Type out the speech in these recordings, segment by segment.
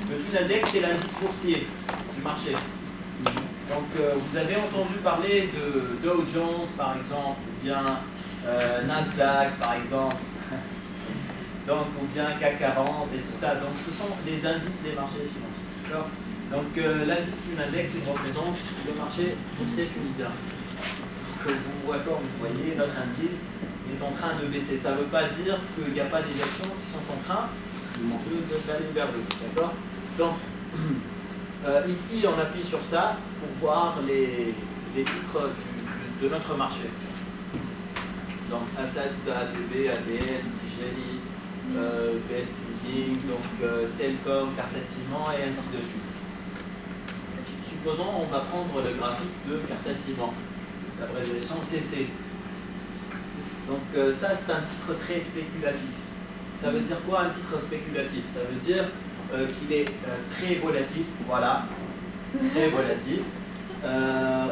Le Thun Index, c'est l'indice boursier du marché. Donc, vous avez entendu parler de Dow Jones, par exemple, ou bien Nasdaq, par exemple, donc, ou bien CAC 40 et tout ça. Donc, ce sont les indices des marchés financiers. D'accord. Donc, l'indice Thun Index, il représente le marché boursier tunisien. Donc, vous voyez, notre indice est en train de baisser. Ça ne veut pas dire qu'il n'y a pas des actions qui sont en train d'aller vers le haut. D'accord. Donc, ici, on appuie sur ça pour voir les titres de notre marché. Donc, Assad, ADB, ADN, TGI, Best Leasing, donc Cellcom, Cartaciment et ainsi de suite. Supposons on va prendre le graphique de Cartaciment, l'abréviation CC. Donc, ça, c'est un titre très spéculatif. Ça veut dire quoi un titre spéculatif? Ça veut dire qu'il est très volatile, voilà, très volatile.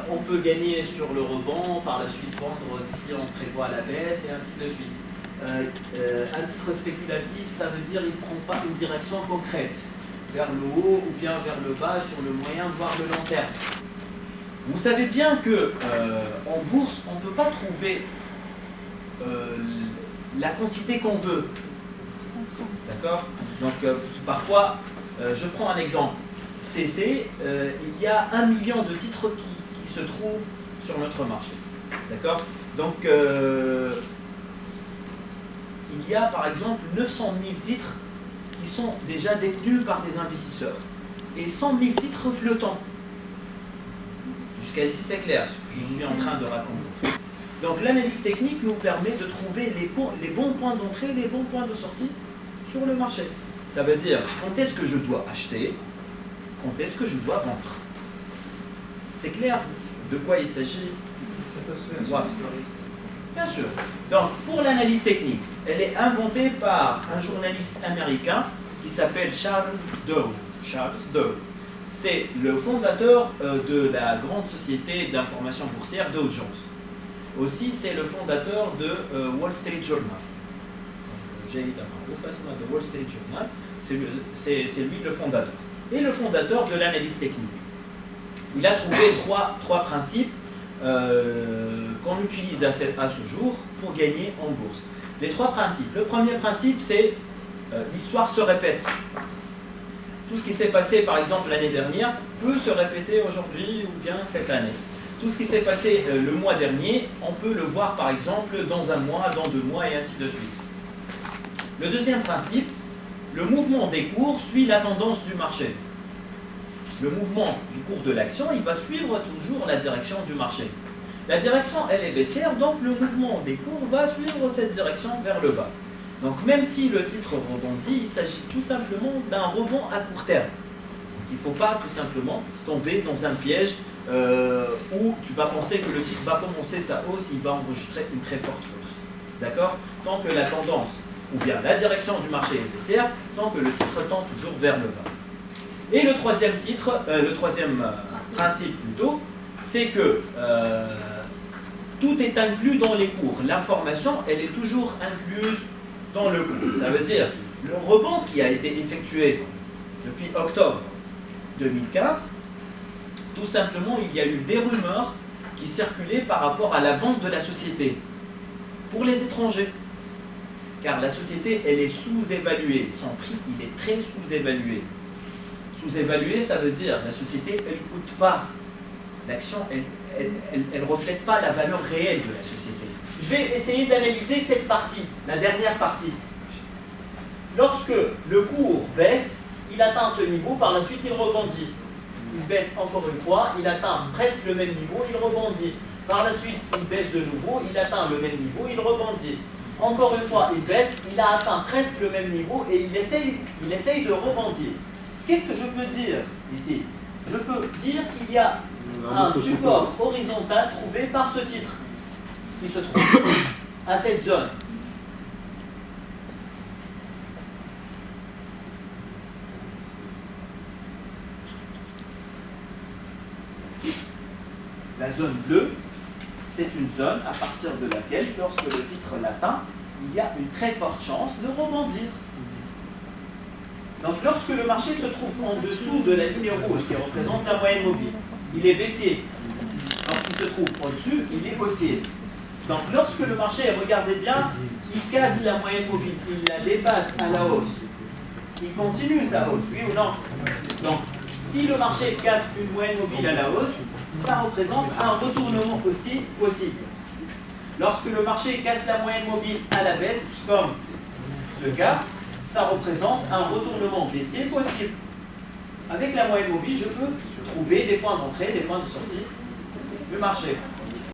On peut gagner sur le rebond, par la suite vendre si on prévoit la baisse et ainsi de suite. Un titre spéculatif, ça veut dire qu'il ne prend pas une direction concrète, vers le haut ou bien vers le bas sur le moyen voire le long terme. Vous savez bien que en bourse, on ne peut pas trouver la quantité qu'on veut. D'accord? Donc, parfois, je prends un exemple. CC, il y a 1 million de titres qui se trouvent sur notre marché. D'accord? Donc, il y a par exemple 900 000 titres qui sont déjà détenus par des investisseurs et 100 000 titres flottants. Jusqu'à ici, c'est clair, ce que je suis en train de raconter. Donc, l'analyse technique nous permet de trouver les bons points d'entrée et les bons points de sortie sur le marché. Ça veut dire quand est-ce que je dois acheter, quand est-ce que je dois vendre. C'est clair de quoi il s'agit? Ça peut se faire voilà. Bien sûr. Donc, pour l'analyse technique, elle est inventée par un journaliste américain qui s'appelle Charles Dow. Charles Dow. C'est le fondateur de la grande société d'information boursière Dow Jones. Aussi, c'est le fondateur de Wall Street Journal. J'ai évidemment le façon de Wall Street Journal, c'est lui le fondateur. Et le fondateur de l'analyse technique. Il a trouvé trois principes qu'on utilise à ce jour pour gagner en bourse. Les 3 principes. Le premier principe, c'est l'histoire se répète. Tout ce qui s'est passé, par exemple, l'année dernière, peut se répéter aujourd'hui ou bien cette année. Tout ce qui s'est passé le mois dernier, on peut le voir, par exemple, dans un mois, dans 2 mois, et ainsi de suite. Le deuxième principe, le mouvement des cours suit la tendance du marché. Le mouvement du cours de l'action, il va suivre toujours la direction du marché. La direction, elle est baissière, donc le mouvement des cours va suivre cette direction vers le bas. Donc même si le titre rebondit, il s'agit tout simplement d'un rebond à court terme. Il ne faut pas tout simplement tomber dans un piège où tu vas penser que le titre va commencer sa hausse, il va enregistrer une très forte hausse. D'accord? Tant que la tendance, ou bien la direction du marché est baissière, tant que le titre tend toujours vers le bas. Et le troisième principe plutôt, c'est que tout est inclus dans les cours. L'information, elle est toujours incluse dans le cours. Ça veut dire, le rebond qui a été effectué depuis octobre 2015, tout simplement, il y a eu des rumeurs qui circulaient par rapport à la vente de la société pour les étrangers. Car la société, elle est sous-évaluée. Son prix, il est très sous-évalué. Sous-évalué, ça veut dire la société, elle ne coûte pas. L'action, elle ne reflète pas la valeur réelle de la société. Je vais essayer d'analyser cette partie, la dernière partie. Lorsque le cours baisse, il atteint ce niveau, par la suite il rebondit. Il baisse encore une fois, il atteint presque le même niveau, il rebondit. Par la suite, il baisse de nouveau, il atteint le même niveau, il rebondit. Encore une fois, il baisse, il a atteint presque le même niveau et il essaye de rebondir. Qu'est-ce que je peux dire ici? Je peux dire qu'il y a un support horizontal trouvé par ce titre, qui se trouve ici, à cette zone. La zone bleue, c'est une zone à partir de laquelle, lorsque le titre l'atteint, il y a une très forte chance de rebondir. Donc lorsque le marché se trouve en dessous de la ligne rouge qui représente la moyenne mobile, il est baissier. Lorsqu'il se trouve au-dessus, il est haussier. Donc lorsque le marché, regardez bien, il casse la moyenne mobile, il la dépasse à la hausse. Il continue sa hausse, oui ou non? Donc si le marché casse une moyenne mobile à la hausse, ça représente un retournement aussi possible. Lorsque le marché casse la moyenne mobile à la baisse, comme ce cas, ça représente un retournement baissier possible. Avec la moyenne mobile, je peux trouver des points d'entrée, des points de sortie du marché.